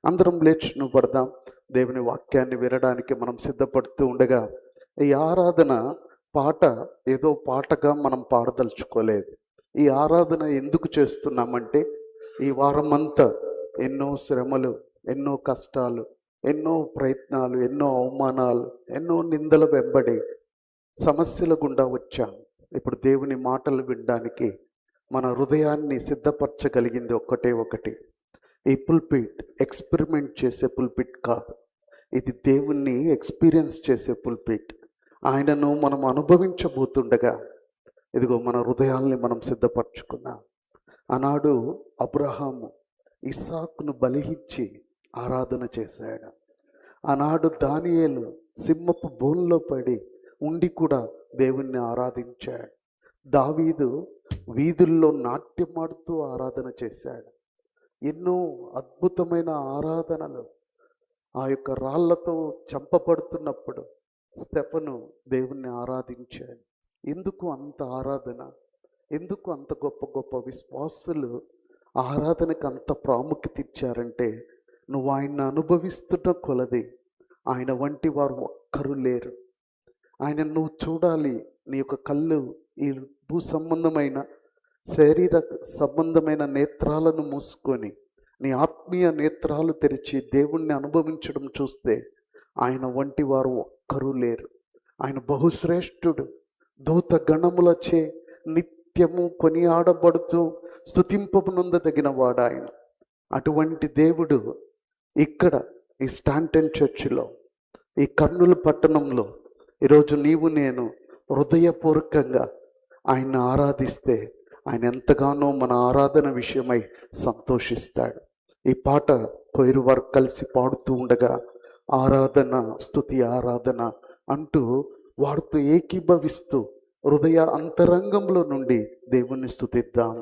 అందరం లేచి పడదాం. దేవుని వాక్యాన్ని వినడానికి మనం సిద్ధపడుతూ ఉండగా, ఈ ఆరాధన పాట ఏదో పాటగా మనం పాడదలుచుకోలేదు. ఈ ఆరాధన ఎందుకు చేస్తున్నామంటే, ఈ వారమంతా ఎన్నో శ్రమలు, ఎన్నో కష్టాలు, ఎన్నో ప్రయత్నాలు, ఎన్నో అవమానాలు, ఎన్నో నిందల వెంబడి సమస్యల గుండా వచ్చాం. ఇప్పుడు దేవుని మాటలు వినడానికి మన హృదయాన్ని సిద్ధపరచగలిగింది ఒక్కటే ఒకటి. ఈ పుల్పిట్ ఎక్స్పెరిమెంట్ చేసే పుల్పిట్ కాదు, ఇది దేవుణ్ణి ఎక్స్పీరియన్స్ చేసే పుల్పిట్. ఆయనను మనం అనుభవించబోతుండగా ఇదిగో మన హృదయాల్ని మనం సిద్ధపరచుకున్నాం. ఆనాడు అబ్రహాము ఇస్సాకును బలిహిచ్చి ఆరాధన చేశాడు. ఆనాడు దానియేలు సింహపు బోన్లో పడి ఉండి కూడా దేవుణ్ణి ఆరాధించాడు. దావీదు వీధుల్లో నాట్యమాడుతూ ఆరాధన చేశాడు. ఎన్నో అద్భుతమైన ఆరాధనలు. ఆ యొక్క రాళ్లతో చంపబడుతున్నప్పుడు స్టెఫను దేవుణ్ణి ఆరాధించాడు. ఎందుకు అంత ఆరాధన? ఎందుకు అంత గొప్ప గొప్ప విశ్వాసులు ఆరాధనకు అంత ప్రాముఖ్యత ఇచ్చారంటే, నువ్వు ఆయన్ని అనుభవిస్తున్న కొలది ఆయన వంటి వారు ఒక్కరు లేరు. ఆయన నువ్వు చూడాలి. నీ యొక్క కళ్ళు ఈ భూ సంబంధమైన శరీర సంబంధమైన నేత్రాలను మూసుకొని నీ ఆత్మీయ నేత్రాలు తెరిచి దేవుణ్ణి అనుభవించడం చూస్తే ఆయన వంటి వారు ఒక్కరూ లేరు. ఆయన బహుశ్రేష్ఠుడు. దూత గణములచే నిత్యము కొనియాడబడుతూ స్తుతింపనుందదగిన వాడు ఆయన. అటువంటి దేవుడు ఇక్కడ ఈ స్టాంటన్ చర్చిలో, ఈ కర్నూలు పట్టణంలో ఈరోజు నీవు నేను హృదయపూర్వకంగా ఆయన్ని ఆరాధిస్తే ఆయన ఎంతగానో మన ఆరాధన విషయమై సంతోషిస్తాడు. ఈ పాట కొయిరు వారు కలిసి పాడుతూ ఉండగా ఆరాధన, స్తుతి ఆరాధన అంటూ వాడుతూ ఏకీభవిస్తూ హృదయ అంతరంగంలో నుండి దేవుణ్ణి స్తుతిద్దాం,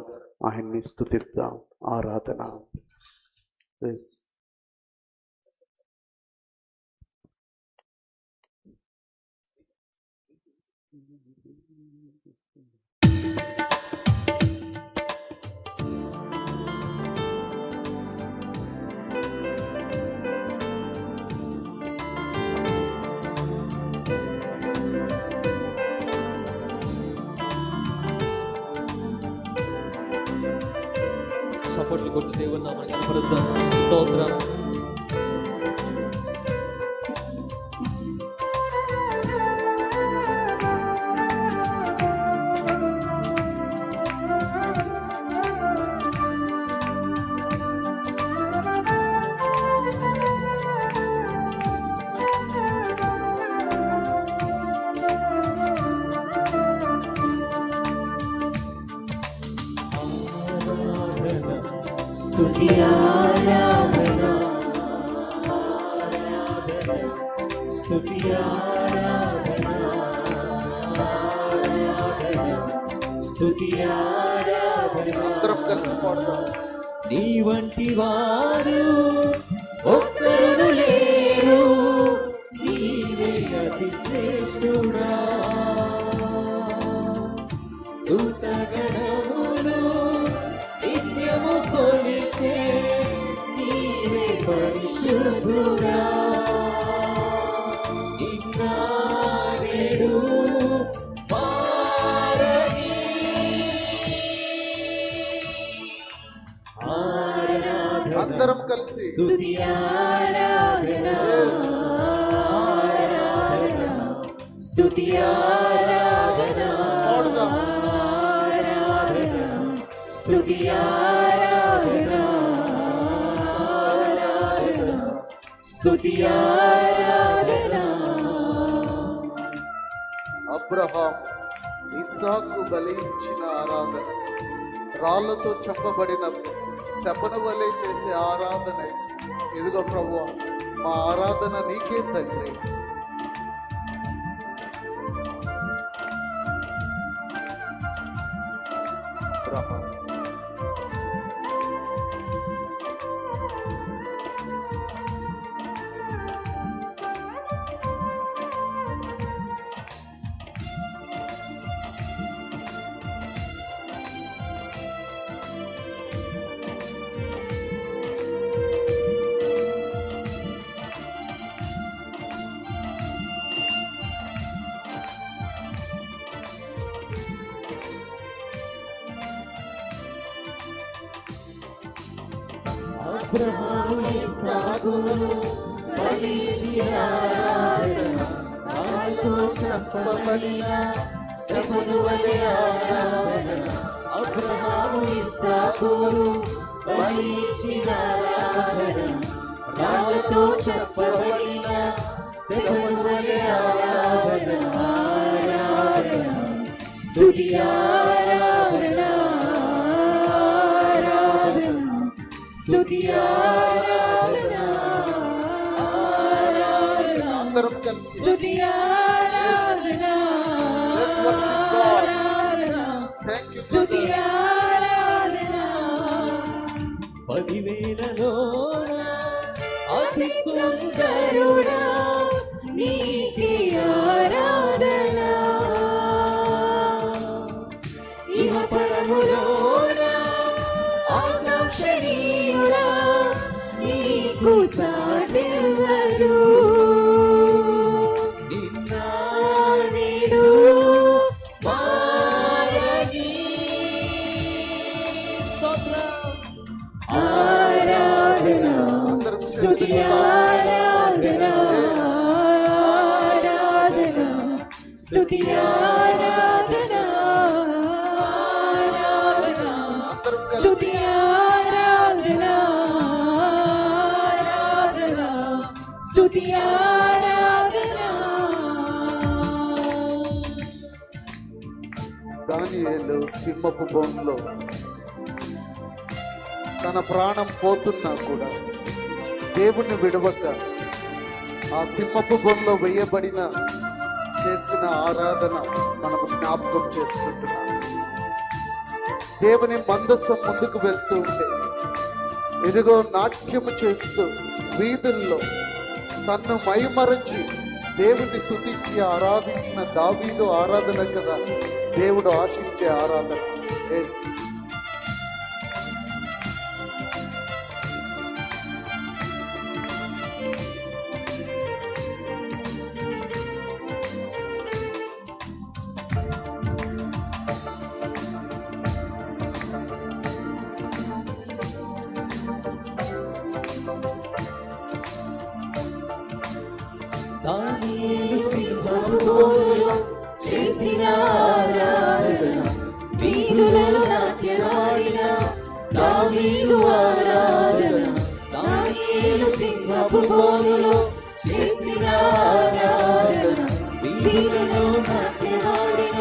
ఆయన్ని స్తుతిద్దాం. ఆరాధన. చప్పట్లు కొట్టి దేవుని నామమును కనపరుద్దాం. స్తోత్రం. స్తుతి ఆరాధన, స్తుతి ఆరాధన, స్తుతి ఆరాధన. అందరం కలిసి పాడదాం. నీ వంటి వారు ఒక్కరు లేరు, నీవే అతి శ్రేష్ఠుడా. దూతగణములు నిత్యము కొలిచే నీవే పరిశుద్ధుడా. ఇన్నాడు మారని ఆరాధన, అందరం కలిసి స్తుతి ఆరాధన, ఆరాధన, స్తుతి ఆరాధన, ఆరాధన, స్తుతి ఆరాధన, ఆరాధన, స్తుతి ఆరాధన. అబ్రహాం ఇస్సాకు బలించిన ఆరాధన, రాళ్లతో చంపబడిన శపన వలె చేసే ఆరాధన. ఇదిగో ప్రభువా, మా ఆరాధన నీకే తండ్రి. అబ్రహాం అబ్రహాము ఇస్సాకును బలిచ్చిన ఆరాధన రాళ్ళతో చంపబడిన స్తెఫను వలె ఆరాధన అబ్రహాము ఇస్సాకును బలిచ్చిన ఆరాధన రాళ్ళతో చంపబడిన స్తెఫను వలె ఆరాధన ఆరాధన స్తుతి ఆరాధన ఆరాధన స్తుతి ఆరాధన ఆరాధన అందరం కలిసి స్తుతి ఆరాధన ఆరాధన థ్యాంక్ యూ స్తుతి ఆరాధన 10,000లో అతి సుందరుడా నీకే ఆరాధన ఇహ పరములోన ఆకాంక్షణీయుడా నీకు సాటెవరు నిన్న నేడు మారని స్తోత్రం ఆరాధన స్తుతి ఆరాధన ఆరాధన స్తుతి ఆరాధన ఆరాధన స్తుతి ఆరాధన ఆరాధన స్తుతి ఆరాధన దానియేలు సింహపు బోన్లో తన ప్రాణం పోతున్నా కూడా దేవుణ్ణి విడవక ఆ సింహపు బోన్లో వేయబడిన చేసిన ఆరాధన మనము జ్ఞాపకం చేసుకుంటున్నాం. దేవుని మందస్సం ముందుకు వెళ్తూ ఉంటే ఎదుగో నాట్యము చేస్తూ వీధుల్లో తన్ను మైమరచి దేవుని స్తుతించి ఆరాధించిన దావీదు ఆరాధన కదా దేవుడు ఆశించే ఆరాధన. Yes. దానియేలు సింహపు బోనులో చేసిన ఆరాధన వీధులలో నాట్యమాడిన దావీదు ఆరాధన దానియేలు సింహపు బోనులో చేసిన ఆరాధన వీధులలో నాట్యమాడిన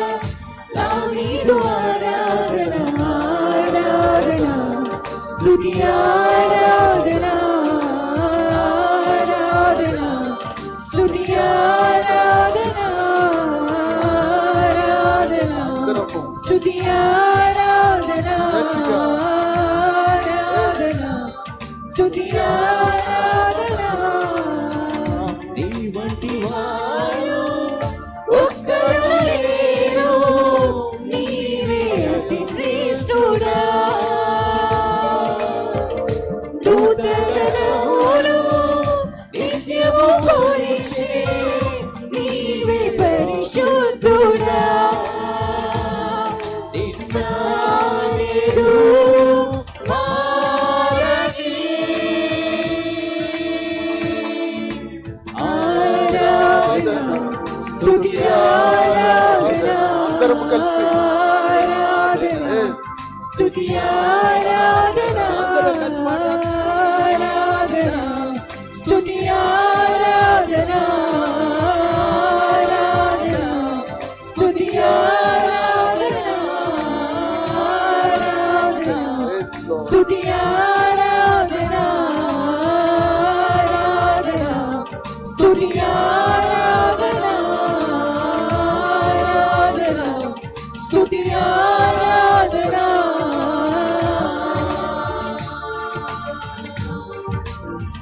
దావీదు ఆరాధన ఆరాధన స్తుతి ఆరాధన ఆరాధన స్తుతి ఆరాధన ఆరాధన అందరము స్తుతి ఆరాధన ఆరాధన స్తుతి ఆరాధన నీ వంటి వారు ఒక్కరు లేరు నీవే అతి శ్రేష్ఠుడా దూతగణములు నిత్యము కొలిచే నీవే పరిశుద్ధుడా నిన్న నేడు మారని ఆరాధన స్తుతి ఆరాధన అందరము కలిసి ఆరాధన Yes. స్తుతి ఆరాధన